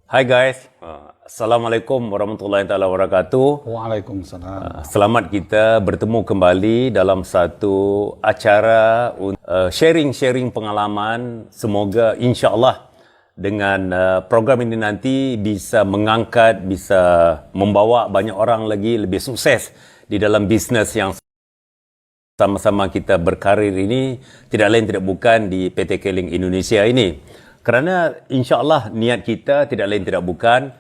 Hai guys, Assalamualaikum warahmatullahi wabarakatuh. Waalaikumsalam. Selamat kita bertemu kembali dalam satu acara sharing-sharing pengalaman. Semoga insya-Allah dengan program ini nanti bisa mengangkat, bisa membawa banyak orang lagi lebih sukses di dalam bisnes yang sama-sama kita berkarir ini, tidak lain tidak bukan di PT Keling Indonesia ini. Kerana insya-Allah niat kita tidak lain tidak bukan,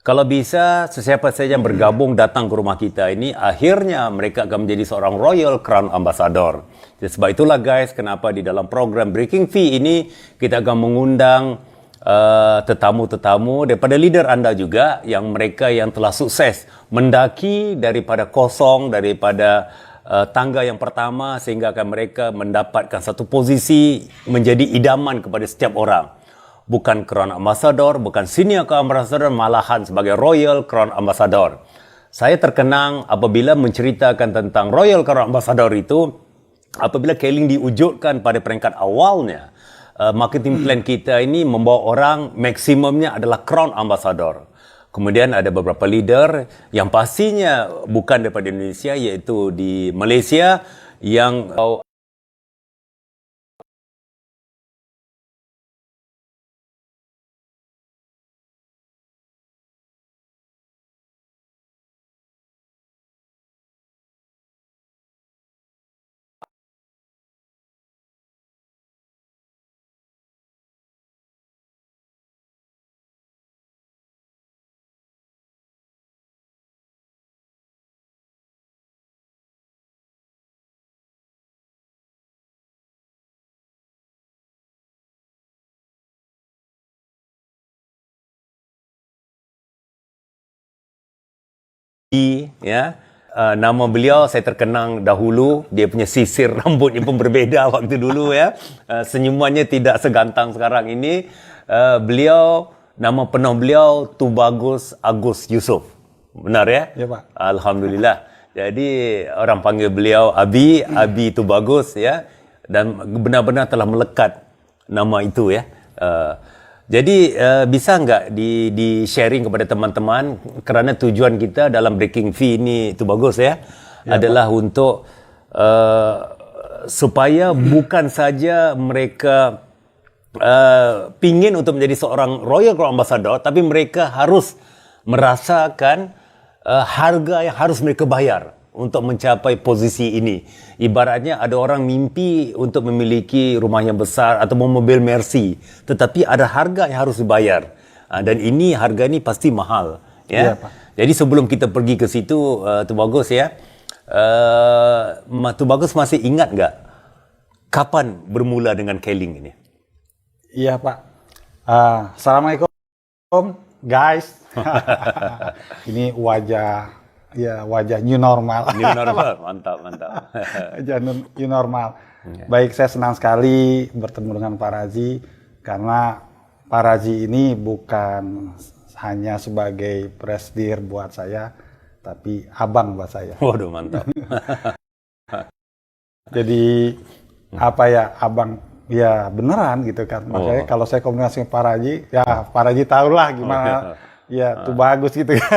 kalau bisa sesiapa saja yang bergabung datang ke rumah kita ini, akhirnya mereka akan menjadi seorang Royal Crown Ambassador. Jadi sebab itulah guys, kenapa di dalam program Breaking Fee ini kita akan mengundang tetamu-tetamu daripada leader anda juga, yang mereka yang telah sukses mendaki daripada kosong, daripada tangga yang pertama, sehingga akan mereka mendapatkan satu posisi menjadi idaman kepada setiap orang. Bukan Crown Ambassador, bukan Senior Crown Ambassador, malahan sebagai Royal Crown Ambassador. Saya terkenang apabila menceritakan tentang Royal Crown Ambassador itu, apabila Keling diwujudkan pada peringkat awalnya, marketing plan kita ini membawa orang maksimumnya adalah Crown Ambassador. Kemudian ada beberapa leader yang pastinya bukan daripada Indonesia, iaitu di Malaysia, yang nama beliau saya terkenang dahulu, dia punya sisir rambutnya pun berbeza waktu dulu ya. Senyumannya tidak segantang sekarang ini. Beliau, nama penuh beliau Tubagus Agus Yusof. Benar ya? Ya, Pak. Alhamdulillah. Jadi orang panggil beliau Abi Tubagus ya, dan benar-benar telah melekat nama itu ya. Jadi bisa nggak di sharing kepada teman-teman, kerana tujuan kita dalam Breaking Fee ini itu bagus ya, adalah Pak, untuk supaya bukan saja mereka pingin untuk menjadi seorang Royal Crown Ambassador, tapi mereka harus merasakan harga yang harus mereka bayar untuk mencapai posisi ini. Ibaratnya ada orang mimpi untuk memiliki rumah yang besar atau mobil Mercy, tetapi ada harga yang harus dibayar. Dan ini harga ini pasti mahal. Ya, Pak. Jadi sebelum kita pergi ke situ, Tu Bagus ya, Tu Bagus masih ingat nggak kapan bermula dengan Keling ini? Iya, Pak. Assalamualaikum guys. Ini wajah new normal. New normal, mantap. Wajah new normal. Baik, saya senang sekali bertemu dengan Pak Razi, karena Pak Razi ini bukan hanya sebagai presidir buat saya, tapi abang buat saya. Waduh, mantap. Jadi abang ya beneran gitu kan. Makanya kalau saya komunikasi dengan Pak Razi, ya Pak Razi tahulah gimana. Ya, itu bagus gitu ya.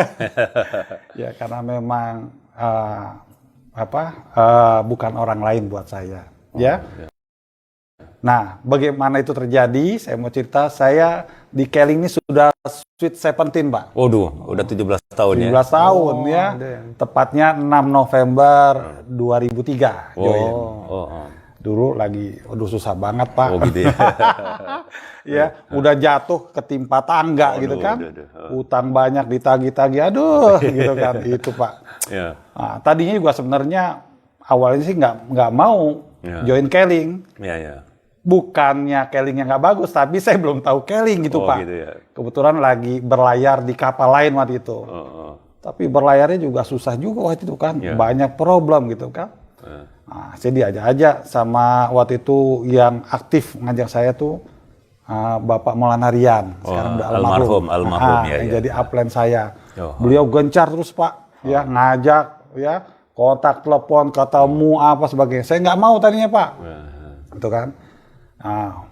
Ya, karena memang bukan orang lain buat saya. Ya. Nah, bagaimana itu terjadi? Saya mau cerita, saya di Keling ini sudah sweet 17, Pak. Waduh, udah 17 tahun 17 ya. tahun ya. Tepatnya 6 November 2003 join. Dulu lagi, susah banget, Pak. Oh gitu ya. Ya, udah jatuh ketimpa tangga gitu kan. Utang banyak ditagih-tagih, aduh gitu kan. Itu, Pak. Ya. Nah, tadinya juga sebenarnya awalnya sih nggak mau join Keling. Ya. Bukannya Kelingnya nggak bagus, tapi saya belum tahu Keling gitu, Pak. Gitu ya. Kebetulan lagi berlayar di kapal lain waktu itu. Tapi berlayarnya juga susah juga waktu itu kan. Banyak problem gitu kan. Nah, saya diajak-ajak sama waktu itu yang aktif ngajak saya tuh Bapak Maulana Rian, sekarang udah almarhum ya, yang jadi upline saya. Beliau gencar terus, Pak, ya ngajak, ya kontak telepon, ketemu apa sebagainya. Saya nggak mau tadinya, Pak, itu kan. Nah,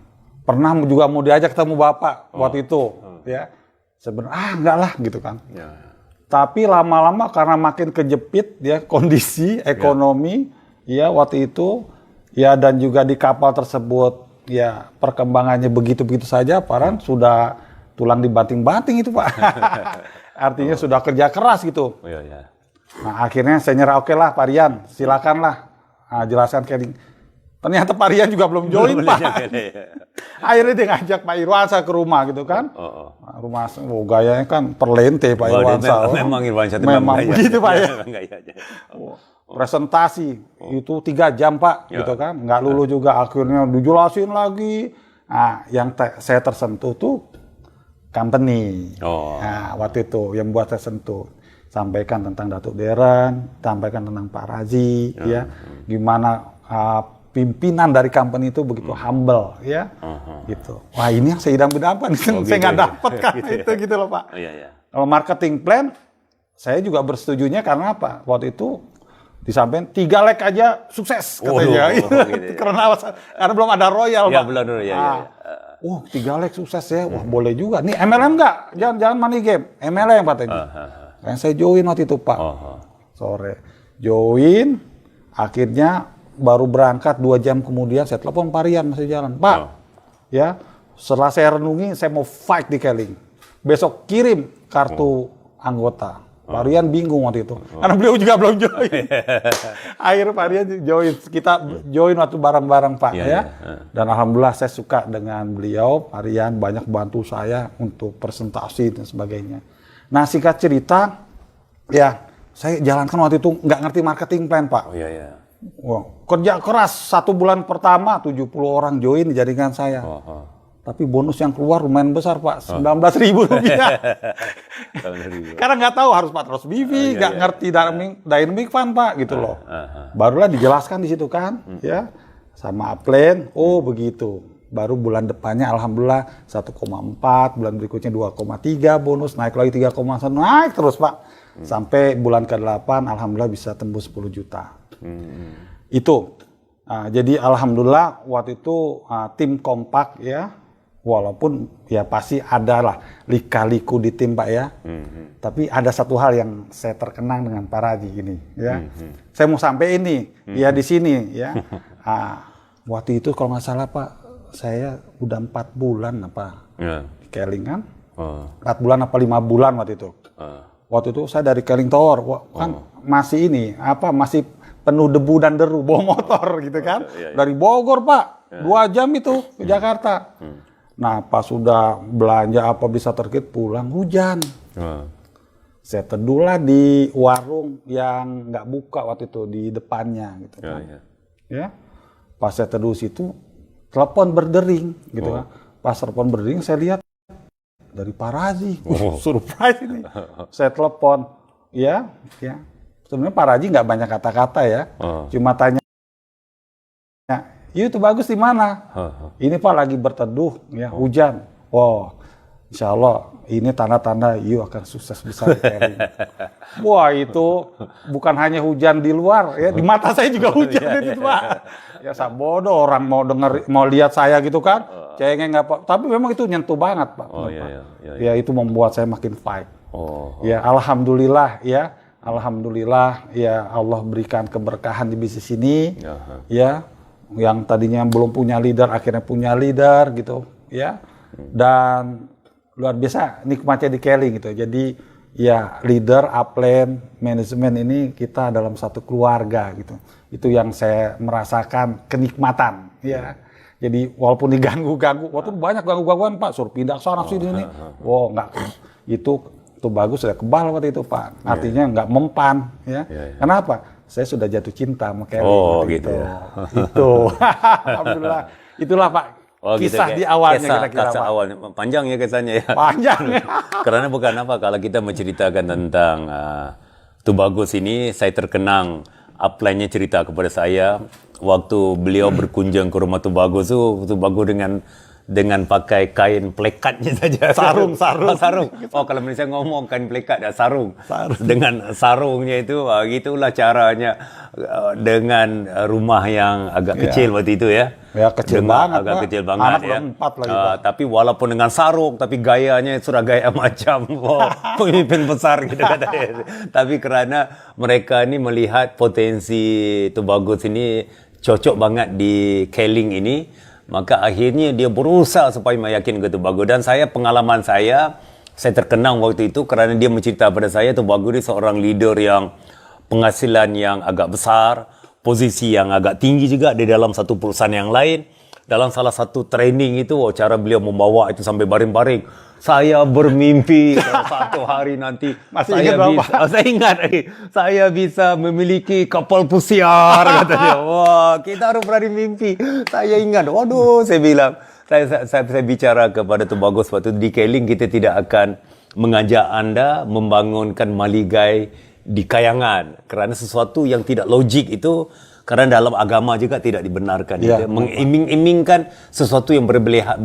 pernah juga mau diajak ketemu Bapak waktu itu, ya. Sebenarnya enggak lah gitu kan. Ya. Tapi lama-lama karena makin kejepit ya kondisi ekonomi ya waktu itu ya dan juga di kapal tersebut ya perkembangannya begitu-begitu saja, Paran sudah tulang dibanting-banting itu Pak. Artinya sudah kerja keras gitu. Oh, ya. Nah akhirnya saya nyerah, oke lah Pak Rian, silakanlah jelaskan Keling. Ternyata Pak Rian juga belum join Pak. Akhirnya dia ngajak Pak Irwansyah ke rumah gitu kan. Nah, rumah gayanya kan perlente Pak Irwansyah. Memang Irwansyah memang begitu Pak ya. Gaya. Presentasi itu 3 jam Pak gitu kan. Nggak lulu juga, akhirnya dijelasin lagi. Nah yang saya tersentuh tuh company. Nah, waktu itu yang buat saya sentuh. Sampaikan tentang Datuk Deren, sampaikan tentang Pak Razi, ya. Gimana pimpinan dari company itu begitu humble, ya. Gitu. Wah ini yang saya idam-idamkan, saya nggak dapat kan gitu. Gitu loh Pak. Kalau marketing plan, saya juga bersetujunya karena apa? Waktu itu disampaikan 3 leg aja sukses katanya. Gitu. Karena belum ada Royal Pak. Belum dulu ya. 3 leg sukses ya, wah boleh juga. Nih MLM nggak? Jangan money game, MLM katanya. Saya join waktu itu Pak, sore. Join, akhirnya baru berangkat 2 jam kemudian saya telepon Pak Rian masih jalan. Pak, ya setelah saya renungi, saya mau fight di Keling. Besok kirim kartu anggota. Pak Rian bingung waktu itu, karena beliau juga belum join. Akhirnya Pak Rian join, kita join waktu bareng-bareng Pak ya. Dan alhamdulillah saya suka dengan beliau, Pak Rian banyak bantu saya untuk presentasi dan sebagainya. Nah singkat cerita, ya saya jalankan waktu itu nggak ngerti marketing plan Pak. Wow. Kerja keras 1 bulan pertama 70 orang join di jaringan saya. Tapi bonus yang keluar lumayan besar Pak, 19.000 rupiah. Karena nggak tahu harus 400 BV, nggak ngerti dynamic fund Pak gitu loh. Barulah dijelaskan di situ kan, ya sama upline. Oh begitu. Baru bulan depannya alhamdulillah 1,4, bulan berikutnya 2,3 bonus, naik lagi 3,1, naik terus Pak. Sampai bulan ke-8 alhamdulillah bisa tembus 10 juta. Itu. Jadi alhamdulillah waktu itu tim kompak ya. Walaupun ya pasti ada lah lika-liku di tim Pak ya. Tapi ada satu hal yang saya terkenang dengan Pak Raji ini ya. Saya mau sampai ini ya di sini ya. Waktu itu kalau nggak salah Pak, saya udah 4 bulan apa di Keling kan. 4 bulan apa 5 bulan waktu itu. Waktu itu saya dari Keling Tower kan masih ini masih penuh debu dan deru bawa motor gitu kan. Dari Bogor Pak 2 jam itu ke Jakarta. Nah pas sudah belanja apa bisa terkit pulang hujan. Saya teduhlah di warung yang nggak buka waktu itu di depannya gitu kan. Ya. Pas saya teduh situ telepon berdering gitu kan. Pas telepon berdering saya lihat dari Pak Razi. Surprise ini. Saya telepon ya. Sebenarnya Pak Raji nggak banyak kata-kata ya. Cuma tanya, itu bagus di mana? Ini Pak lagi berteduh ya, hujan. Insya Allah ini tanda-tanda you akan sukses besar di Keling. Wah itu bukan hanya hujan di luar ya, di mata saya juga hujan itu Pak. Ya saya bodoh orang mau lihat saya gitu kan, cengeng apa. Tapi memang itu nyentuh banget Pak. Ya itu membuat saya makin fight. Ya alhamdulillah ya. Alhamdulillah ya Allah berikan keberkahan di bisnis ini ya, yang tadinya belum punya leader akhirnya punya leader gitu ya, dan luar biasa nikmatnya di Keling gitu. Jadi ya leader, upline, manajemen ini kita dalam satu keluarga gitu. Itu yang saya merasakan kenikmatan ya. Jadi walaupun diganggu-ganggu, waktu banyak ganggu-gangguan Pak, suruh pindah sana sini. Enggak itu bagus, sudah kebal waktu itu Pak. Artinya nggak mempan ya. Kenapa? Saya sudah jatuh cinta sama Keling. Gitu. Itu. Alhamdulillah. Itulah Pak. Kisah gitu, di awalnya kira-kira Pak. Awalnya panjang ya kisahnya ya. Panjang. Karena bukan apa kalau kita menceritakan tentang Tubagus ini, saya terkenang upline-nya cerita kepada saya waktu beliau berkunjung ke rumah Tubagus dengan dengan pakai kain plekatnya saja. Sarung. Sarung. Oh, kalau Malaysia ngomong kain plekat dah sarung. Dengan sarungnya itu, gitulah caranya dengan rumah yang agak kecil waktu itu ya. Ya kecil dengan banget, agak Pak. kecil banget Anak ya. berempat lagi, Pak. Tapi walaupun dengan sarung, tapi gayanya sudah gaya macam pemimpin besar gitu katanya. Tapi kerana mereka ni melihat potensi Tubagus ini cocok banget di Keling ini, maka akhirnya dia berusaha supaya meyakinkan Tubagus. Dan pengalaman saya terkenang waktu itu kerana dia mencerita pada saya Tubagus ni seorang leader yang penghasilan yang agak besar, posisi yang agak tinggi juga di dalam satu perusahaan yang lain. Dalam salah satu training itu, cara beliau membawa itu sampai baring-baring. Saya bermimpi satu hari nanti saya ingat saya bisa memiliki kapal pesiar katanya. Wah, kita harus berani mimpi. Saya ingat, waduh, saya bilang, saya bicara kepada Tubagus waktu di Keling, kita tidak akan mengajak anda membangunkan maligai di kayangan kerana sesuatu yang tidak logik itu, kerana dalam agama juga tidak dibenarkan. Ya, mengiming-imingkan sesuatu yang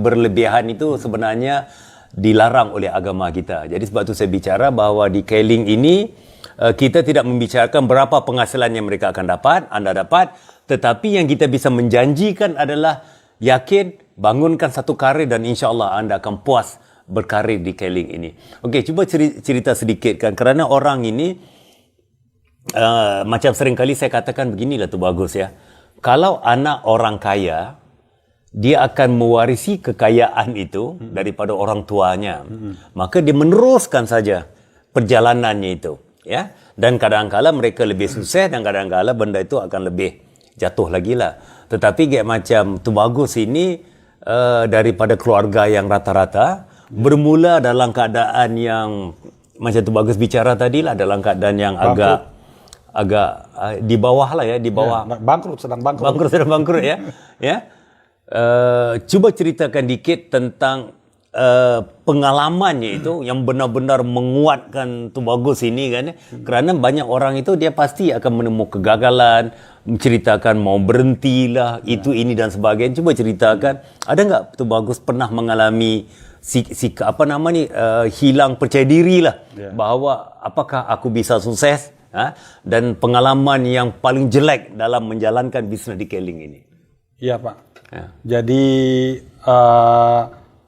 berlebihan itu sebenarnya dilarang oleh agama kita. Jadi sebab itu saya bicara bahawa di Keling ini kita tidak membicarakan berapa penghasilan yang mereka akan dapat, anda dapat, tetapi yang kita bisa menjanjikan adalah yakin bangunkan satu karir dan insya-Allah anda akan puas berkarir di Keling ini. Okey, cuba cerita sedikit kan, kerana orang ini macam sering kali saya katakan beginilah Tubagus ya. Kalau anak orang kaya, dia akan mewarisi kekayaan itu daripada orang tuanya. Maka dia meneruskan saja perjalanannya itu, ya. Dan kadang-kala mereka lebih sukses dan kadang-kala benda itu akan lebih jatuh lagi lah. Tetapi kayak macam Tubagus ini daripada keluarga yang rata-rata, bermula dalam keadaan yang macam Tubagus bicara tadi lah, dalam keadaan yang agak di bawah lah ya, di bawah sedang bangkrut ya. Ya. Cuba ceritakan dikit tentang pengalamannya itu yang benar-benar menguatkan Tubagus ini kan. Kerana banyak orang itu dia pasti akan menemukan kegagalan, menceritakan mau berhentilah, itu ini dan sebagainya. Cuba ceritakan, ada enggak Tubagus pernah mengalami hilang percaya diri lah, bahawa apakah aku bisa sukses, dan pengalaman yang paling jelek dalam menjalankan bisnes di Keling ini. Iya Pak. Ya. Jadi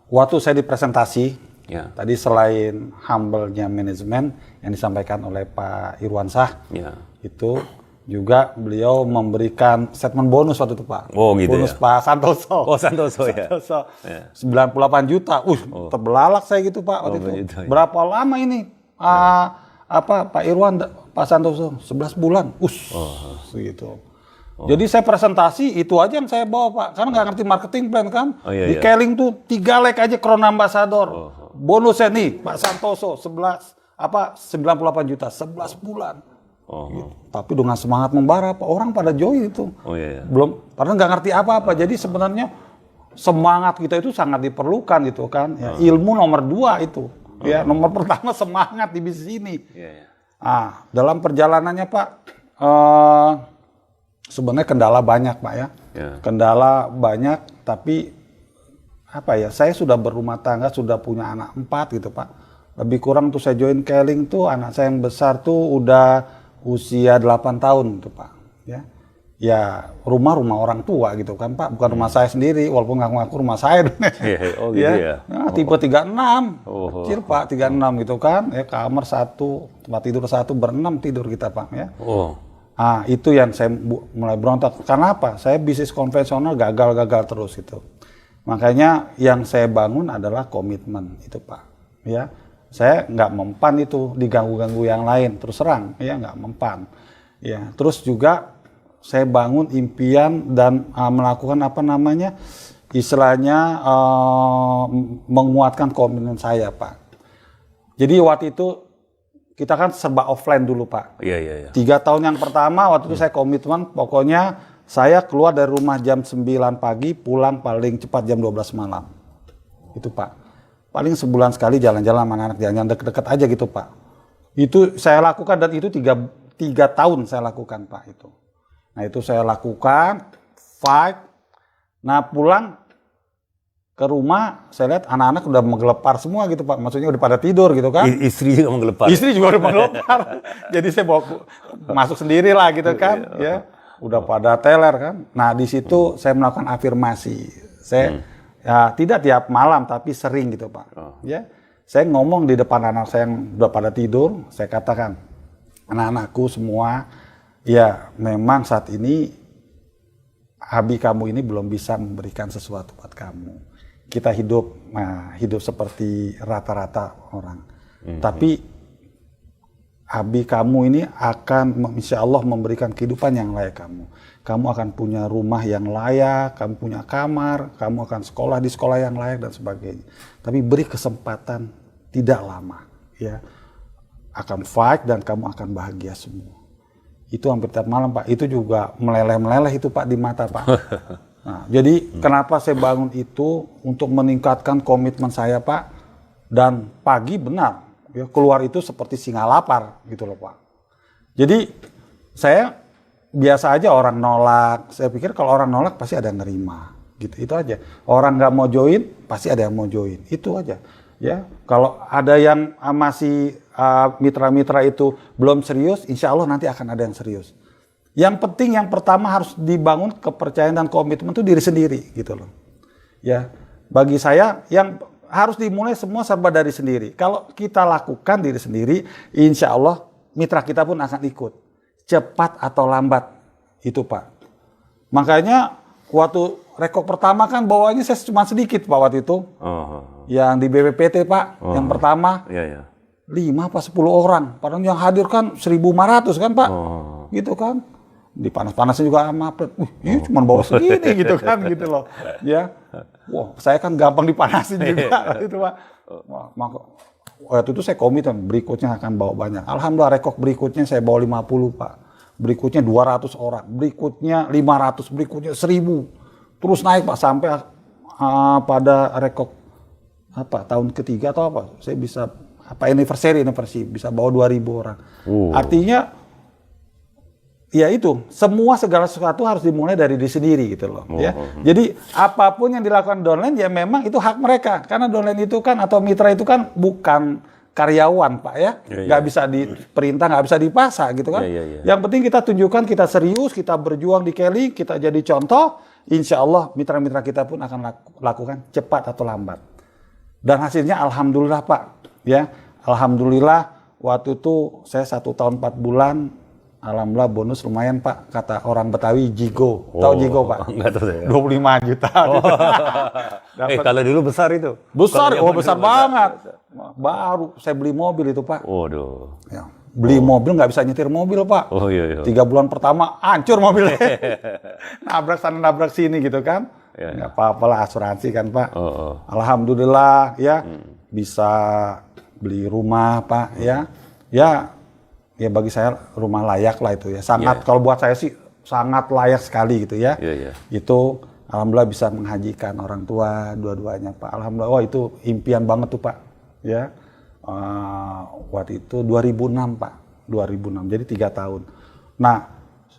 waktu saya dipresentasi, tadi selain humble-nya manajemen yang disampaikan oleh Pak Irwansyah, itu juga beliau memberikan statement bonus waktu itu Pak. Oh gitu bonus ya. Pak Santoso. Oh Santoso ya. 98 juta. Terbelalak saya gitu Pak waktu itu. Gitu, ya. Berapa lama ini? Pak Irwan, Pak Santoso 11 bulan. Gitu. Jadi saya presentasi itu aja yang saya bawa Pak, karena nggak ngerti marketing plan kan. Di Keling tuh 3 leg aja Crown Ambassador. Bonusnya nih Pak Santoso 98 juta 11 bulan. Gitu. Tapi dengan semangat membara, Pak, orang pada join itu. Belum, padahal nggak ngerti apa-apa. Jadi sebenarnya semangat kita itu sangat diperlukan gitu kan. Ya, ilmu nomor 2 itu. Ya, nomor pertama semangat di bisnis ini. Dalam perjalanannya Pak, sebenarnya kendala banyak Pak ya. Kendala banyak, tapi saya sudah berumah tangga, sudah punya anak 4 gitu Pak. Lebih kurang tuh saya join Keling tuh, anak saya yang besar tuh udah usia 8 tahun tuh Pak. Ya rumah orang tua gitu kan Pak, bukan rumah saya sendiri, walaupun ngaku-ngaku rumah saya. Tipe 36, kecil Pak, 36 gitu kan. Ya kamar 1, tempat tidur 1, berenam tidur kita Pak ya. Itu yang saya mulai berontak. Karena apa? Saya bisnis konvensional gagal terus itu. Makanya yang saya bangun adalah komitmen itu Pak. Ya, saya nggak mempan itu diganggu-ganggu yang lain. Terus terang, ya nggak mempan. Ya, terus juga saya bangun impian dan melakukan istilahnya menguatkan komitmen saya Pak. Jadi waktu itu kita kan serba offline dulu Pak. 3 tahun yang pertama waktu itu saya komitmen, pokoknya saya keluar dari rumah jam 9 pagi, pulang paling cepat jam 12 malam. Itu Pak. Paling sebulan sekali jalan-jalan sama anak-anak, jalan-jalan deket-deket aja gitu Pak. Itu saya lakukan dan itu 3 tahun saya lakukan Pak itu. Nah itu saya lakukan, fight. Nah pulang ke rumah, saya lihat anak-anak udah menggelepar semua gitu Pak. Maksudnya udah pada tidur gitu kan. Istri juga menggelepar. Istri juga udah menggelepar. Jadi saya bawa masuk sendiri lah gitu kan. Ya, udah pada teler kan. Nah di situ saya melakukan afirmasi. Saya ya tidak tiap malam tapi sering gitu Pak. Ya, saya ngomong di depan anak saya yang udah pada tidur. Saya katakan, anak-anakku semua, ya memang saat ini Abi kamu ini belum bisa memberikan sesuatu buat kamu. Kita hidup seperti rata-rata orang. Tapi Abi kamu ini akan insya Allah memberikan kehidupan yang layak kamu. Kamu akan punya rumah yang layak, kamu punya kamar, kamu akan sekolah di sekolah yang layak dan sebagainya. Tapi beri kesempatan tidak lama, ya. Akan fight dan kamu akan bahagia semua. Itu hampir tiap malam Pak, itu juga meleleh-meleleh itu Pak di mata Pak. Nah, jadi kenapa saya bangun itu untuk meningkatkan komitmen saya Pak, dan pagi benar, ya, keluar itu seperti singa lapar gitu loh Pak. Jadi saya biasa aja orang nolak, saya pikir kalau orang nolak pasti ada yang nerima, gitu, itu aja. Orang nggak mau join, pasti ada yang mau join, itu aja. Ya, kalau ada yang masih mitra-mitra itu belum serius, insya Allah nanti akan ada yang serius. Yang penting yang pertama harus dibangun kepercayaan dan komitmen itu diri sendiri gitu loh. Ya, bagi saya yang harus dimulai semua serba dari sendiri. Kalau kita lakukan diri sendiri, insya Allah mitra kita pun akan ikut. Cepat atau lambat itu Pak. Makanya waktu rekor pertama kan bawaannya saya cuma sedikit Pak waktu itu. Yang di BPPT Pak, yang pertama. 5 apa 10 orang. Padahal yang hadir kan 1.500 kan Pak. Gitu kan. Di panas-panasnya juga amapret. Iya cuma bawa segini gitu kan gitu loh. Ya. Wah, saya kan gampang dipanasin juga gitu Pak. Waktu itu saya komitmen berikutnya akan bawa banyak. Alhamdulillah rekor berikutnya saya bawa 50 Pak. Berikutnya 200 orang. Berikutnya 500. Berikutnya 1.000. Terus naik Pak sampai pada rekor tahun ketiga atau apa. Saya bisa anniversary bisa bawa 2.000 orang. Artinya ya itu, semua segala sesuatu harus dimulai dari diri sendiri gitu loh. Ya. Jadi apapun yang dilakukan downline ya memang itu hak mereka. Karena downline itu kan atau mitra itu kan bukan karyawan Pak ya. Nggak bisa diperintah, nggak bisa dipaksa gitu kan. Yang penting kita tunjukkan kita serius, kita berjuang di Kelly, kita jadi contoh. Insya Allah mitra-mitra kita pun akan lakukan cepat atau lambat. Dan hasilnya alhamdulillah Pak. Ya, alhamdulillah waktu itu saya 1 tahun 4 bulan, alhamdulillah bonus lumayan Pak, kata orang Betawi Jigo. Tahu Jigo Pak? Enggak tahu saya. 25 juta. Kalau dulu besar itu. Besar, besar banget. Baru saya beli mobil itu Pak. Waduh. Ya, beli mobil nggak bisa nyetir mobil Pak. 3 bulan pertama hancur mobilnya. Nabrak sana nabrak sini gitu kan. Nggak apa-apa lah asuransi kan Pak. Alhamdulillah ya bisa beli rumah Pak ya. Ya bagi saya rumah layak lah itu ya. Sangat kalau buat saya sih sangat layak sekali gitu ya. Itu alhamdulillah bisa menghajikan orang tua dua-duanya Pak. Alhamdulillah itu impian banget tuh Pak. Ya. Waktu itu 2006 Pak. 2006. Jadi 3 tahun. Nah,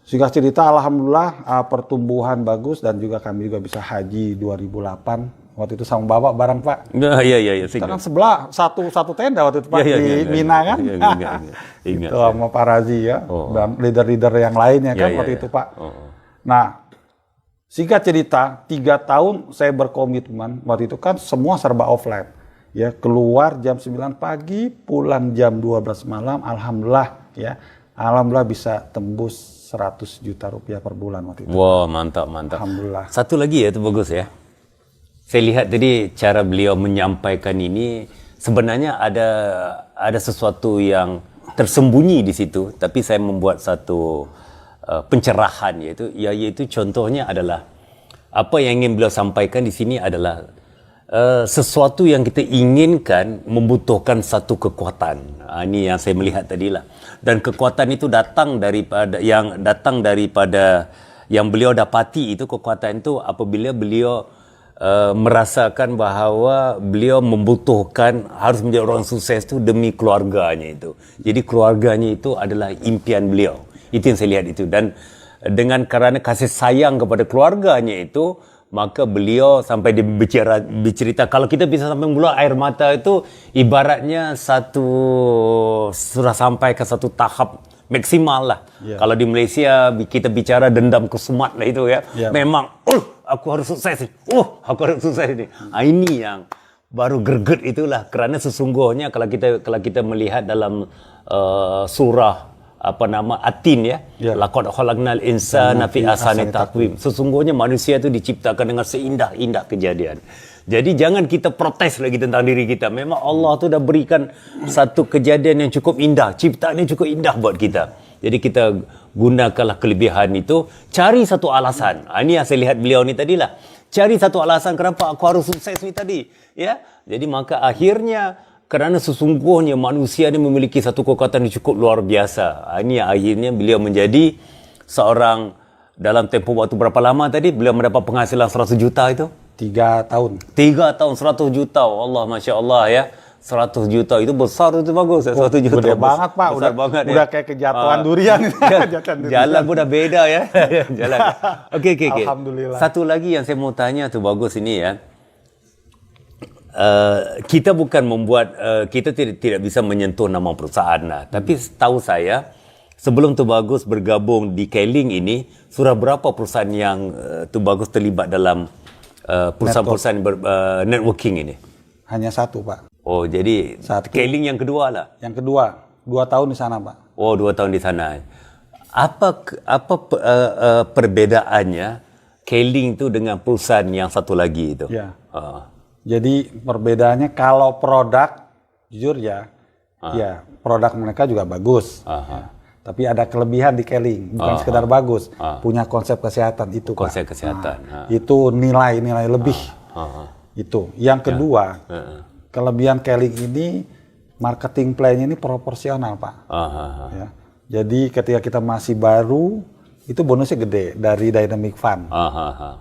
singkat cerita alhamdulillah pertumbuhan bagus dan juga kami juga bisa haji 2008. Waktu itu sama Bapak bareng Pak. Iya. Kita kan sebelah satu tenda waktu itu Pak di Mina kan. Ingat. Itu sama Pak Razi ya. Dan leader-leader yang lainnya kan waktu itu Pak. Nah, singkat cerita 3 tahun saya berkomitmen. Waktu itu kan semua serba offline. Ya, keluar jam 9 pagi, pulang jam 12 malam. Alhamdulillah ya. Alhamdulillah bisa tembus 100 juta rupiah per bulan waktu itu. Wah, mantap. Alhamdulillah. Satu lagi ya, itu bagus ya. Saya lihat tadi cara beliau menyampaikan ini sebenarnya ada sesuatu yang tersembunyi di situ, tapi saya membuat satu pencerahan yaitu contohnya adalah apa yang ingin beliau sampaikan di sini adalah sesuatu yang kita inginkan membutuhkan satu kekuatan. Ini yang saya melihat tadilah. Dan kekuatan itu datang daripada yang beliau dapati itu kekuatan itu apabila beliau merasakan bahawa beliau membutuhkan harus menjadi orang sukses itu demi keluarganya itu. Jadi keluarganya itu adalah impian beliau. Itu yang saya lihat itu. Dan dengan kerana kasih sayang kepada keluarganya itu, maka beliau sampai dia bercerita kalau kita bisa sampai mengeluarkan air mata itu ibaratnya sudah sampai ke satu tahap maksimal lah. Kalau di Malaysia kita bicara dendam kesumat lah itu ya. Memang aku harus sukses ni. Aku harus sukses ni. Ini yang baru greget itulah, kerana sesungguhnya kalau kita melihat dalam surah At-Tin ya. Laqad khalaqnal insana fi ahsani taqwim. Sesungguhnya manusia itu diciptakan dengan seindah-indah kejadian. Jadi jangan kita protes lagi tentang diri kita. Memang Allah tu dah berikan satu kejadian yang cukup indah, ciptaan yang cukup indah buat kita. Jadi kita gunakanlah kelebihan itu, cari satu alasan. Ini yang saya lihat beliau ni tadilah. Cari satu alasan kenapa aku harus sukses ni tadi, ya. Jadi maka akhirnya kerana sesungguhnya manusia ni memiliki satu kekuatan yang cukup luar biasa. Ini akhirnya beliau menjadi seorang, dalam tempoh waktu berapa lama tadi beliau mendapat penghasilan 100 juta itu? 3 tahun. 3 tahun 100 juta. Allah, Masya Allah ya. 100 juta itu besar, itu bagus. 100 juta. Gede banget Pak. Udah kayak kejatuhan durian. Jalan pun dah beda ya. Jalan. Okey. Alhamdulillah. Satu lagi yang saya mau tanya tu bagus ini ya. Kita bukan membuat, kita tidak bisa menyentuh nama perusahaan lah. Tapi tahu saya, sebelum Tu Bagus bergabung di Keling ini, sudah berapa perusahaan yang Tu Bagus terlibat dalam perusahaan-perusahaan networking ini? Hanya satu Pak. Oh, jadi Keling yang kedua lah? Yang kedua, 2 tahun di sana Pak. Oh, 2 tahun di sana. Apa perbedaannya Keling itu dengan perusahaan yang satu lagi itu? Ya. Jadi perbedaannya kalau produk, jujur ya, ya produk mereka juga bagus. Ya. Tapi ada kelebihan di Keling, bukan sekedar bagus, punya konsep kesehatan itu. Konsep kesehatan. Itu nilai-nilai lebih. Itu. Yang kedua, kelebihan Keling ini marketing plan-nya ini proporsional Pak. Ya. Jadi ketika kita masih baru, itu bonusnya gede dari Dynamic Fund.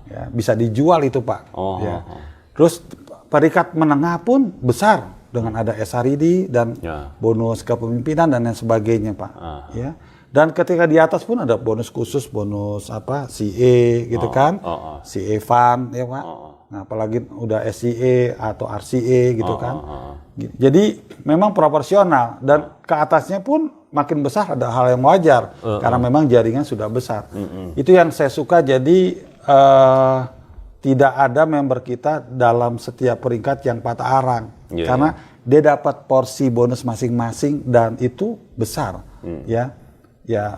Ya, bisa dijual itu Pak. Ya. Terus peringkat menengah pun besar dengan ada SRID dan bonus kepemimpinan dan lain sebagainya Pak. Ya. Dan ketika di atas pun ada bonus khusus, bonus CA gitu kan, CA Fund ya Pak. Nah, apalagi udah SCA atau RCA gitu kan. Jadi memang proporsional dan ke atasnya pun makin besar ada hal yang wajar karena memang jaringan sudah besar. Itu yang saya suka, jadi tidak ada member kita dalam setiap peringkat yang patah arang. Karena dia dapat porsi bonus masing-masing dan itu besar. Ya,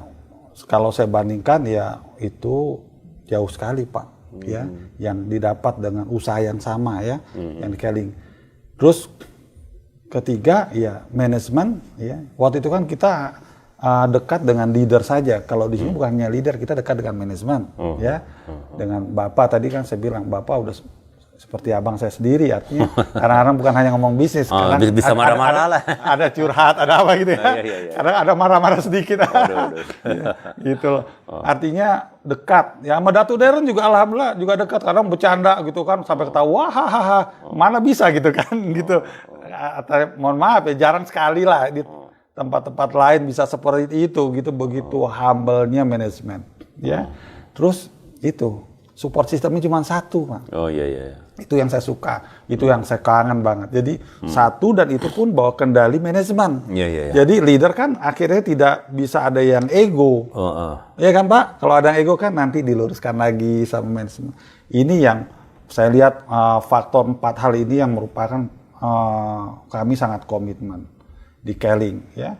kalau saya bandingkan ya itu jauh sekali Pak. Ya, yang didapat dengan usaha yang sama ya, yang di Keling. Terus ketiga ya manajemen ya. Waktu itu kan kita dekat dengan leader saja. Kalau di sini bukan hanya leader, kita dekat dengan manajemen, ya. Dengan Bapak tadi kan saya bilang, Bapak udah seperti abang saya sendiri, artinya kadang-kadang bukan hanya ngomong bisnis, kadang bisa marah-marah lah. Ada curhat, ada apa gitu ya. Kadang ada marah-marah sedikit. Ya, gitu. Artinya dekat. Ya sama Datuk Darren juga alhamdulillah juga dekat. Kadang bercanda gitu kan sampai ketawa, hahaha, mana bisa gitu kan gitu. Mohon maaf ya, jarang sekali lah di tempat-tempat lain bisa seperti itu gitu, begitu humble-nya manajemen, ya. Terus itu support sistemnya cuma satu, Pak. Oh iya. Itu yang saya suka, itu yang saya kangen banget. Jadi satu, dan itu pun bawa kendali manajemen. Iya. Jadi leader kan akhirnya tidak bisa ada yang ego, ya kan Pak? Kalau ada yang ego kan nanti diluruskan lagi sama manajemen. Ini yang saya lihat faktor 4 hal ini yang merupakan kami sangat komitmen di Keling, ya.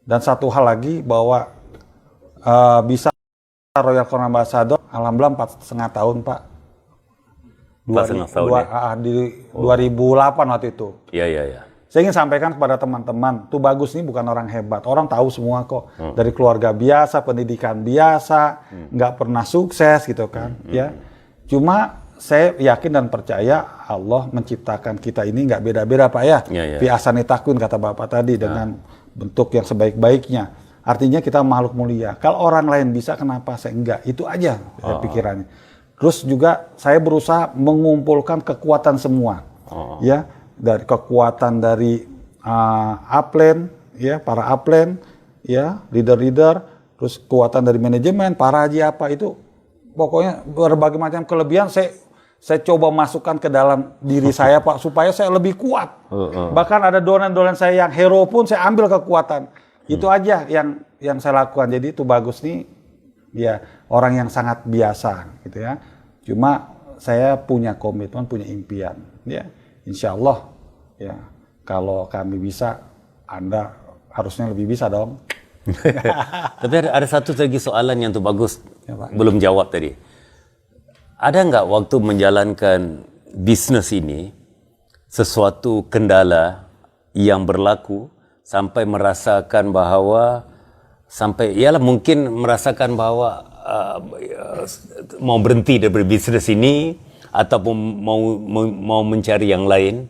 Dan satu hal lagi bahwa bisa Royal Crown Ambassador, alhamdulillah 4,5 tahun Pak. 4,5 tahun di 2008 waktu itu. Iya. Saya ingin sampaikan kepada teman-teman, Tu Bagus ini bukan orang hebat, orang tahu semua kok. Dari keluarga biasa, pendidikan biasa, nggak pernah sukses gitu kan, ya. Cuma saya yakin dan percaya Allah menciptakan kita ini nggak beda-beda Pak ya. Fi ahsani taqwim kata Bapak tadi, dengan bentuk yang sebaik-baiknya. Artinya kita makhluk mulia. Kalau orang lain bisa, kenapa saya enggak? Itu aja pikirannya. Terus juga saya berusaha mengumpulkan kekuatan semua, ya, dari kekuatan dari upline, ya, para upline, ya, leader-leader, terus kekuatan dari manajemen, para haji apa itu, pokoknya berbagai macam kelebihan saya coba masukkan ke dalam diri saya Pak, supaya saya lebih kuat. Bahkan ada donen-donen saya yang hero pun saya ambil kekuatan. Itu aja yang saya lakukan. Jadi itu bagus nih, ya orang yang sangat biasa gitu ya. Cuma saya punya komitmen, punya impian, ya insya Allah ya kalau kami bisa, Anda harusnya lebih bisa dong. Tapi ada satu lagi soalan yang tuh bagus, Ya, Pak. belum jawab tadi. Ada nggak waktu menjalankan bisnes ini sesuatu kendala yang berlaku sampai merasakan bahwa ialah mungkin merasakan bahwa mau berhenti dari bisnes ini ataupun mau mencari yang lain?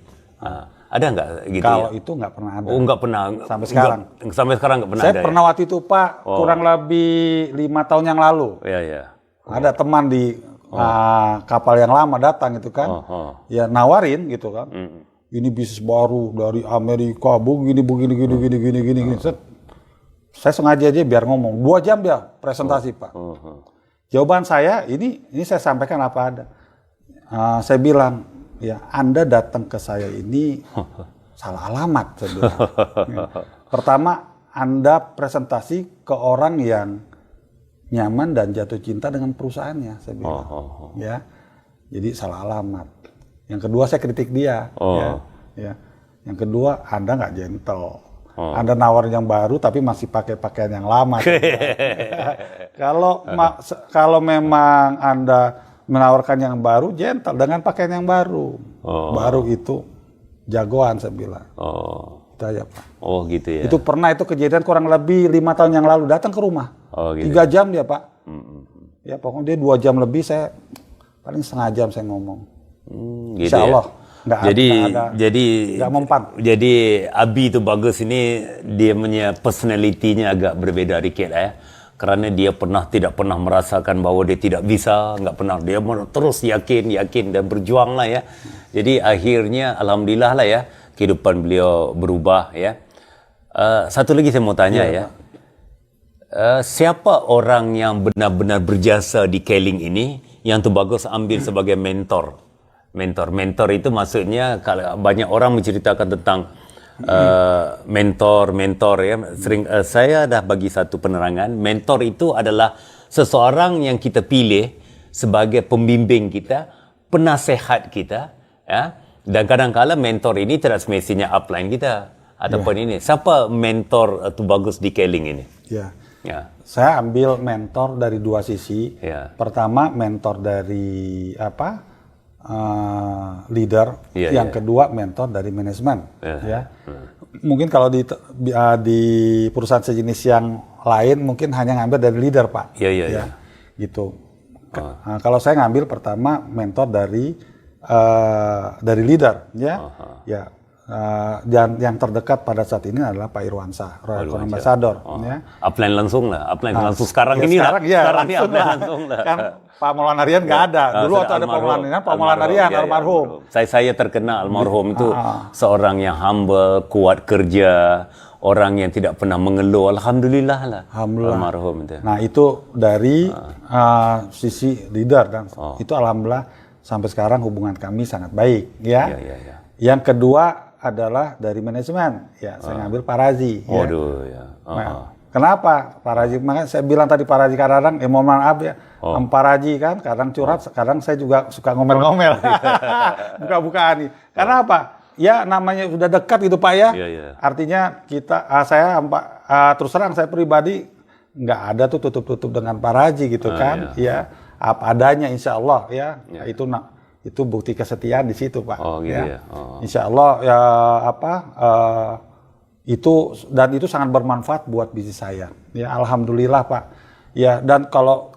Ada nggak gitu? Kalau ya? itu nggak pernah ada. Oh, nggak pernah. Sampai sekarang. Sampai sekarang nggak pernah Saya ada. pernah waktu itu Pak, kurang lebih 5 tahun yang lalu. Ya. Ada teman di kapal yang lama datang gitu kan. Ya nawarin gitu kan. Ini bisnis baru dari Amerika, begini. Set. Saya sengaja aja biar ngomong. 2 jam dia presentasi Pak. Jawaban saya, ini saya sampaikan apa ada. Saya bilang, ya Anda datang ke saya ini salah alamat. Saya bilang. Ya. Pertama, Anda presentasi ke orang yang nyaman dan jatuh cinta dengan perusahaannya. Saya bilang. Ya, jadi salah alamat. Yang kedua, saya kritik dia. Ya. Yang kedua, Anda nggak gentle. Anda nawarin yang baru tapi masih pakai pakaian yang lama. Kalau memang Anda menawarkan yang baru, gentle dengan pakaian yang baru. Baru itu jagoan saya bilang. Itu aja Pak. Oh gitu ya. Itu pernah itu kejadian kurang lebih 5 tahun yang lalu datang ke rumah. Gitu. 3 jam dia Pak. Ya pokoknya dia 2 jam lebih, saya paling setengah jam saya ngomong. Gitu Insya Allah. Ya? Nggak mempan. Jadi Abi itu bagus ini, dia punya personality-nya agak berbeda dikit ya. Kerana dia tidak pernah merasakan bahwa dia tidak bisa, nggak pernah, dia terus yakin dan berjuang lah ya. Jadi akhirnya alhamdulillah lah ya, kehidupan beliau berubah ya. Satu lagi saya mau tanya ya. Siapa orang yang benar-benar berjasa di Keling ini yang tu bagus ambil sebagai mentor? Mentor itu maksudnya kalau banyak orang menceritakan tentang mentor ya. Saya dah bagi satu penerangan. Mentor itu adalah seseorang yang kita pilih sebagai pembimbing kita, penasehat kita, ya. Dan kadang-kala mentor ini tidak semestinya upline kita ataupun ini. Siapa mentor tu bagus di Keling ini? Ya. Ya. Saya ambil mentor dari 2 sisi. Ya. Pertama mentor dari leader, yang kedua mentor dari manajemen. Ya. Mungkin kalau di perusahaan sejenis yang lain mungkin hanya ngambil dari leader Pak. Iya. Gitu. Kalau saya ngambil pertama mentor dari leader, ya. Ya. Dan yang terdekat pada saat ini adalah Pak Irwansyah, Royal Economic Ambassador. Ya. Upline langsung langsung sekarang ini lah. Sekarang ini upline langsung lah. Kan Pak Maulana Rian nggak ada. Dulu waktu ada Pak Maulana Rian, almarhum. Saya terkenal almarhum itu seorang yang humble, kuat kerja, orang yang tidak pernah mengeluh. Alhamdulillah lah. Almarhum itu. Nah itu dari sisi leader dan itu alhamdulillah sampai sekarang hubungan kami sangat baik. Ya. Yang kedua adalah dari manajemen. Ya, saya ngambil Pak Razi. Waduh ya. Nah, kenapa Pak Razi? Makanya saya bilang tadi Pak Razi kadang-kadang mohon maaf ya. Pak Razi kan kadang curhat, kadang saya juga suka ngomel-ngomel. Buka-bukaan nih. Karena apa? Ya namanya sudah dekat gitu Pak ya. Artinya saya terus terang saya pribadi nggak ada tuh tutup-tutup dengan Pak Razi gitu kan. Ya, apa adanya insya Allah ya. Itu bukti kesetiaan di situ Pak. Insya Allah ya itu sangat bermanfaat buat bisnis saya. Ya alhamdulillah Pak. Ya dan kalau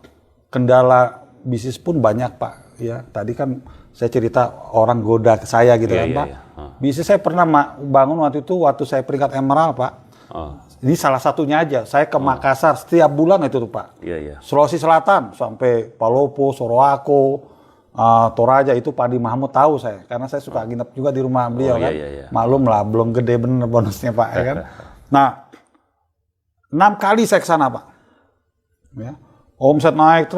kendala bisnis pun banyak Pak. Ya tadi kan saya cerita orang goda ke saya gitu kan Pak. Bisnis saya pernah bangun waktu saya peringkat emerald Pak. Ini salah satunya aja. Saya ke Makassar setiap bulan itu tuh Pak. Sulawesi Selatan sampai Palopo, Sorowako, Toraja itu Pak Adi Mahmud tahu saya karena saya suka nginep juga di rumah beliau kan. Maklum lah belum gede bener bonusnya Pak ya kan. Nah 6 kali saya ke sana Pak. Ya. Omset naik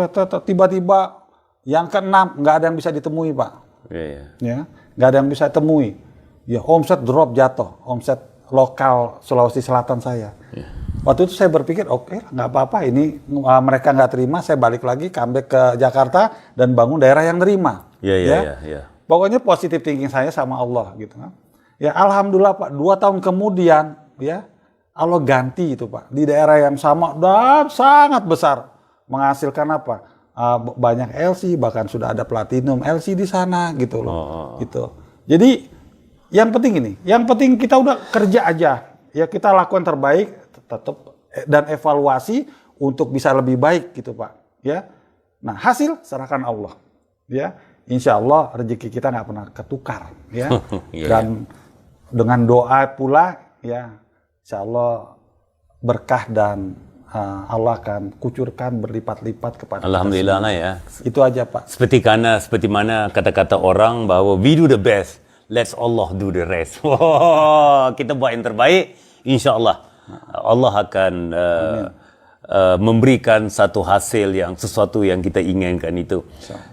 tiba-tiba Yang keenam, nggak ada yang bisa ditemui, Pak. Iya. Ya, nggak ada yang bisa temui. Ya, omset drop jatuh, omset lokal Sulawesi Selatan saya. Iya. Waktu itu saya berpikir, oke, nggak apa-apa, ini mereka nggak terima, saya balik lagi, comeback ke Jakarta dan bangun daerah yang nerima. Iya. Pokoknya positif thinking saya sama Allah gitu kan. Ya alhamdulillah Pak, 2 tahun kemudian ya Allah ganti itu Pak di daerah yang sama dan sangat besar, menghasilkan apa? Banyak LC, bahkan sudah ada platinum LC di sana gitu loh. Gitu. Jadi yang penting ini, yang penting kita udah kerja aja. Ya kita lakukan terbaik tetap dan evaluasi untuk bisa lebih baik gitu Pak. Ya. Nah, hasil serahkan Allah. Ya. Insya Allah rezeki kita nggak pernah ketukar ya. Dan dengan doa pula ya insya Allah berkah dan Allah akan kucurkan berlipat-lipat kepada Alhamdulillah lah ya. Itu aja Pak. Seperti mana kata-kata orang bahwa we do the best, let's Allah do the rest. Kita buat yang terbaik, insya Allah Allah akan memberikan satu hasil yang sesuatu yang kita inginkan itu.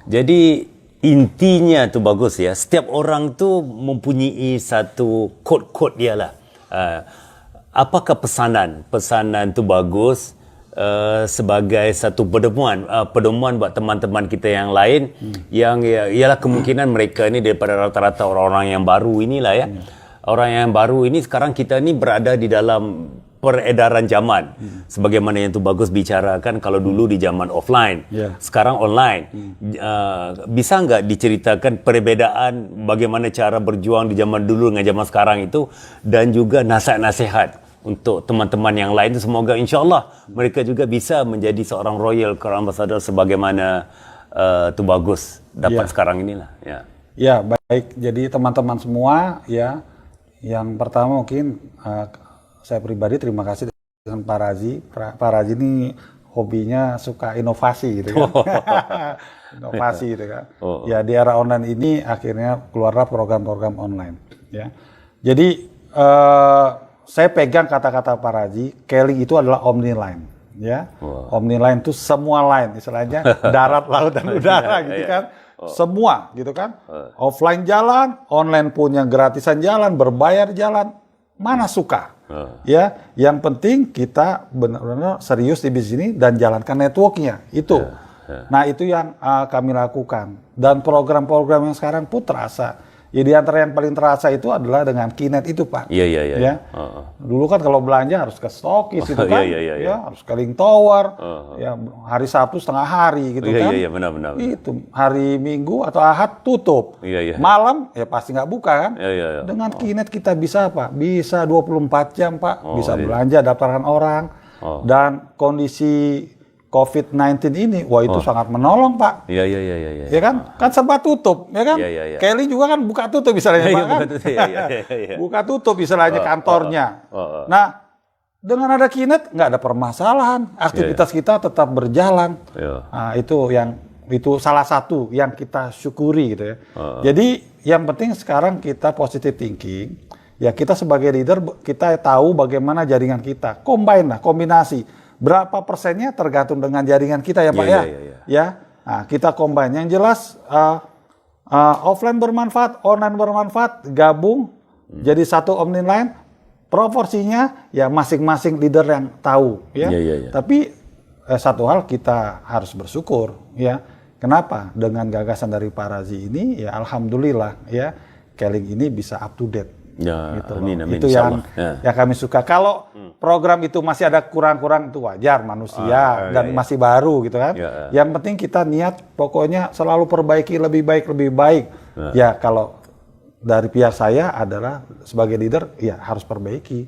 Jadi intinya tu bagus ya. Setiap orang tu mempunyai satu kod-kod dia lah. Apakah pesanan tu bagus sebagai satu pedoman buat teman-teman kita yang lain yang ialah kemungkinan mereka ni daripada rata-rata orang-orang yang baru inilah ya. Orang yang baru ini sekarang kita ni berada di dalam peredaran zaman. Sebagaimana yang tu bagus bicarakan kalau dulu di zaman offline, sekarang online. Bisa nggak diceritakan perbedaan bagaimana cara berjuang di zaman dulu dengan zaman sekarang itu dan juga nasihat-nasihat untuk teman-teman yang lain itu semoga insya-Allah mereka juga bisa menjadi seorang Royal Crown Ambassador sebagaimana tu bagus dapat sekarang inilah ya. Ya, baik. Jadi teman-teman semua ya, yang pertama mungkin saya pribadi terima kasih dengan Pak Razi. Pak Razi ini hobinya suka inovasi gitu kan. Inovasi gitu kan. Ya di era online ini akhirnya keluarlah program-program online ya. Jadi saya pegang kata-kata Pak Razi, Kelly itu adalah omniline ya. Omniline itu semua line istilahnya darat, laut dan udara gitu kan. Semua gitu kan. Offline jalan, online punya gratisan jalan, berbayar jalan. Mana suka? Ya, yang penting kita benar-benar serius di bisnis ini dan jalankan networknya itu. Nah itu yang kami lakukan dan program-program yang sekarang pun terasa. Ya di antara yang paling terasa itu adalah dengan Kinet itu Pak. Iya. Ya. Dulu kan kalau belanja harus ke stokis gitu kan, ya harus ke Link Tower, ya hari Sabtu setengah hari gitu kan. Iya benar. Itu hari Minggu atau Ahad tutup. Malam ya pasti nggak buka kan. Dengan Kinet kita bisa Pak, bisa 24 jam Pak, bisa belanja daftarkan orang dan kondisi COVID-19 ini, wah itu sangat menolong Pak. Iya. Ya kan? Kan serba tutup, ya kan? Kelly juga kan buka tutup misalnya Pak kan? Buka tutup misalnya kantornya. Nah, dengan ada Kinet nggak ada permasalahan, aktivitas kita tetap berjalan. Nah, itu salah satu yang kita syukuri gitu ya. Jadi yang penting sekarang kita positive thinking. Ya kita sebagai leader kita tahu bagaimana jaringan kita, kombinasi. Berapa persennya tergantung dengan jaringan kita ya Pak ya. Nah, kita combine. Yang jelas offline bermanfaat, online bermanfaat, gabung jadi satu omniline. Proporsinya ya masing-masing leader yang tahu ya. Tapi satu hal kita harus bersyukur ya. Kenapa? Dengan gagasan dari Pak Razi ini ya alhamdulillah ya Keling ini bisa up to date. Ya, gitu amin, itu yang kami suka. Kalau program itu masih ada kurang-kurang itu wajar manusia dan masih baru gitu kan. Yang penting kita niat pokoknya selalu perbaiki lebih baik. Ya kalau dari pihak saya adalah sebagai leader ya harus perbaiki.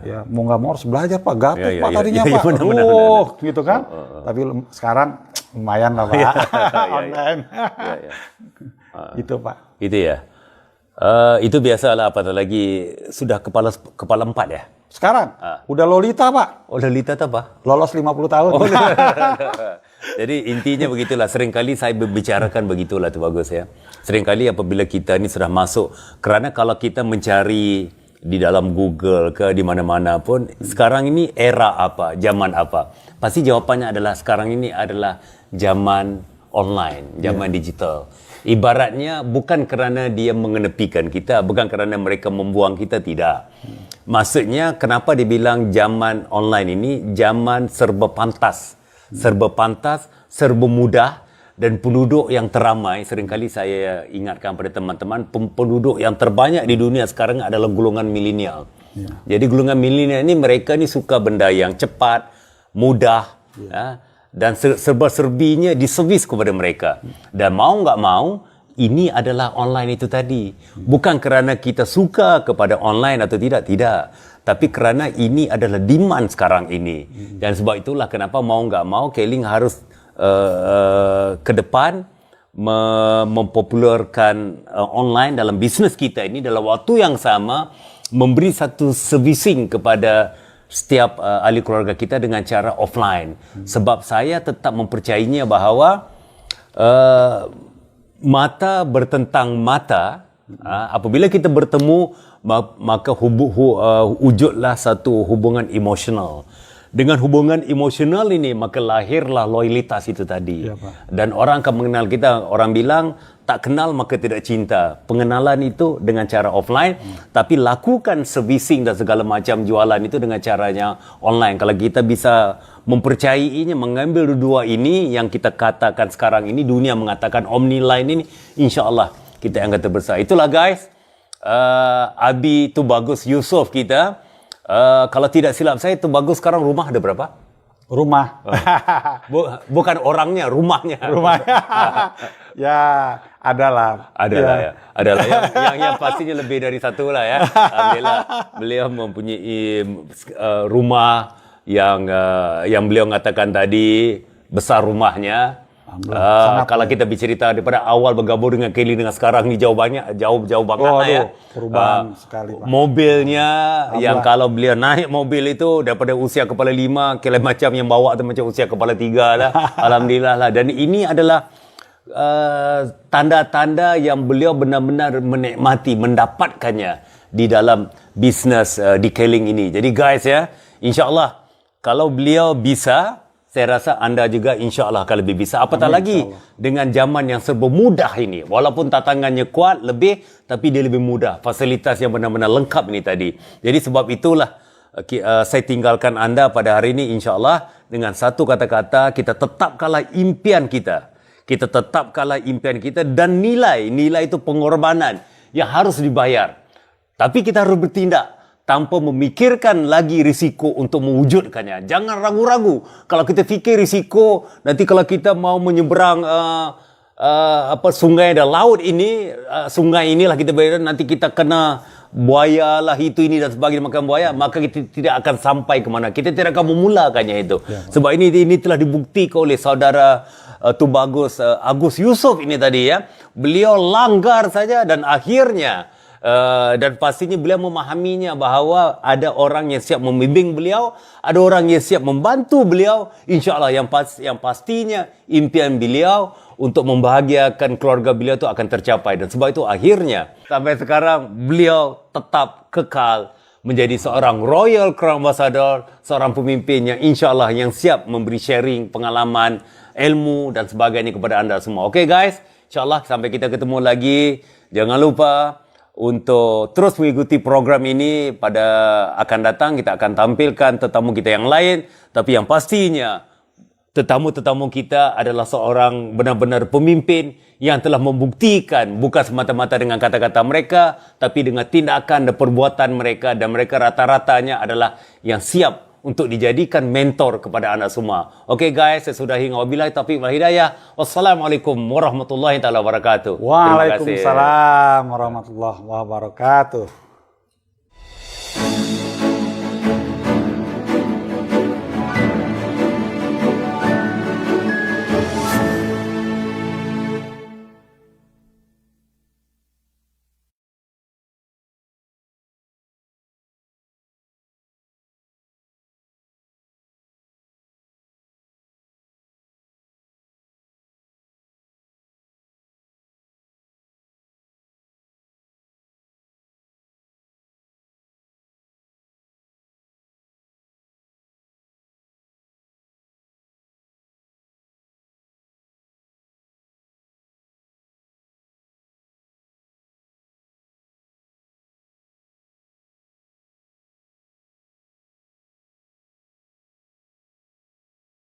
Ya mau nggak mau harus belajar Pak. Gatot Pak tadinya Pak. Benar. Gitu kan. Tapi sekarang lumayan lah Pak. Online. Itu Pak. Itu ya. Itu biasalah apatah lagi sudah kepala 4 ya. Sekarang udah Lolita Pak. Oh Lolita apa? Lolos 50 tahun. Jadi intinya begitulah. Seringkali saya berbicarakan begitulah tu bagus ya. Seringkali apabila kita ni sudah masuk, kerana kalau kita mencari di dalam Google ke di mana-mana pun sekarang ini era apa, zaman apa? Pasti jawapannya adalah sekarang ini adalah zaman online, zaman digital. Ibaratnya bukan kerana dia mengenepikan kita, bukan kerana mereka membuang kita, tidak. Maksudnya kenapa dibilang zaman online ini zaman serba pantas. Serba pantas, serba mudah, dan penduduk yang teramai. Seringkali saya ingatkan pada teman-teman, penduduk yang terbanyak di dunia sekarang adalah golongan milenial. Jadi golongan milenial ini, mereka ni suka benda yang cepat, mudah, dan serba-serbinya diservis kepada mereka. Dan mau nggak mau, ini adalah online itu tadi. Bukan kerana kita suka kepada online atau tidak, tapi kerana ini adalah demand sekarang ini. Dan sebab itulah kenapa mau nggak mau, Keling harus ke depan mempopularkan online dalam bisnes kita ini, dalam waktu yang sama memberi satu servicing kepada setiap ahli keluarga kita dengan cara offline. Sebab saya tetap mempercayainya bahawa mata bertentang mata, apabila kita bertemu, maka wujudlah satu hubungan emosional. Dengan hubungan emosional ini, maka lahirlah loyalitas itu tadi. Ya, Pak. Dan orang akan mengenal kita. Orang bilang, tak kenal maka tidak cinta. Pengenalan itu dengan cara offline, tapi lakukan servicing dan segala macam jualan itu dengan caranya online. Kalau kita bisa mempercayainya, mengambil dua ini yang kita katakan sekarang ini, dunia mengatakan omniline ini, insya-Allah kita yang kata besar. Itulah guys, Abi Tubagus Yusof kita. Kalau tidak silap saya, Tubagus sekarang rumah ada berapa? Rumah. Bukan orangnya, rumahnya. Rumahnya. Ya, adalah. Adalah ya. Adalah yang pastinya lebih dari satu lah ya. Alhamdulillah beliau mempunyai rumah yang beliau katakan tadi, besar rumahnya. Kalau kita bercerita daripada awal bergabung dengan Kelly dengan sekarang ni jauh banget lah ya. Perubahan sekali, Pak. Mobilnya yang kalau beliau naik mobil itu daripada usia kepala 5, kira macam yang bawa tu macam usia kepala 3 lah. Alhamdulillah lah. Dan ini adalah tanda-tanda yang beliau benar-benar menikmati, mendapatkannya di dalam bisnes di Keling ini. Jadi guys ya, insya-Allah kalau beliau bisa, saya rasa anda juga insya-Allah akan lebih bisa. Apatah lagi dengan zaman yang serba mudah ini. Walaupun tantangannya kuat, lebih, tapi dia lebih mudah. Fasilitas yang benar-benar lengkap ini tadi. Jadi sebab itulah saya tinggalkan anda pada hari ini insya-Allah dengan satu kata-kata, kita tetapkanlah impian kita. Kita tetapkanlah impian kita, dan nilai itu pengorbanan yang harus dibayar. Tapi kita harus bertindak tanpa memikirkan lagi risiko untuk mewujudkannya. Jangan ragu-ragu. Kalau kita fikir risiko, nanti kalau kita mau menyeberang sungai dan laut ini, sungai inilah kita bayar, nanti kita kena buaya lah, itu ini dan sebagainya, makan buaya, maka kita tidak akan sampai ke mana. Kita tidak akan memulakannya itu. Ya, sebab ini telah dibuktikan oleh saudara Tubagus Agus Yusof ini tadi ya. Beliau langgar saja dan akhirnya dan pastinya beliau memahaminya bahawa ada orang yang siap membimbing beliau, ada orang yang siap membantu beliau. InsyaAllah yang pastinya impian beliau untuk membahagiakan keluarga beliau itu akan tercapai. Dan sebab itu akhirnya sampai sekarang beliau tetap kekal menjadi seorang Royal Crown Ambassador, seorang pemimpin yang insyaAllah yang siap memberi sharing pengalaman, ilmu dan sebagainya kepada anda semua. Okay guys, insyaAllah sampai kita ketemu lagi. Jangan lupa untuk terus mengikuti program ini. Pada akan datang kita akan tampilkan tetamu kita yang lain, tapi yang pastinya tetamu-tetamu kita adalah seorang benar-benar pemimpin yang telah membuktikan bukan semata-mata dengan kata-kata mereka, tapi dengan tindakan dan perbuatan mereka, dan mereka rata-ratanya adalah yang siap untuk dijadikan mentor kepada anda semua. Okay guys, saya sudahi. Wabillahi taufiq wal hidayah. Wassalamualaikum warahmatullahi taala wabarakatuh. Waalaikumsalam warahmatullahi wabarakatuh.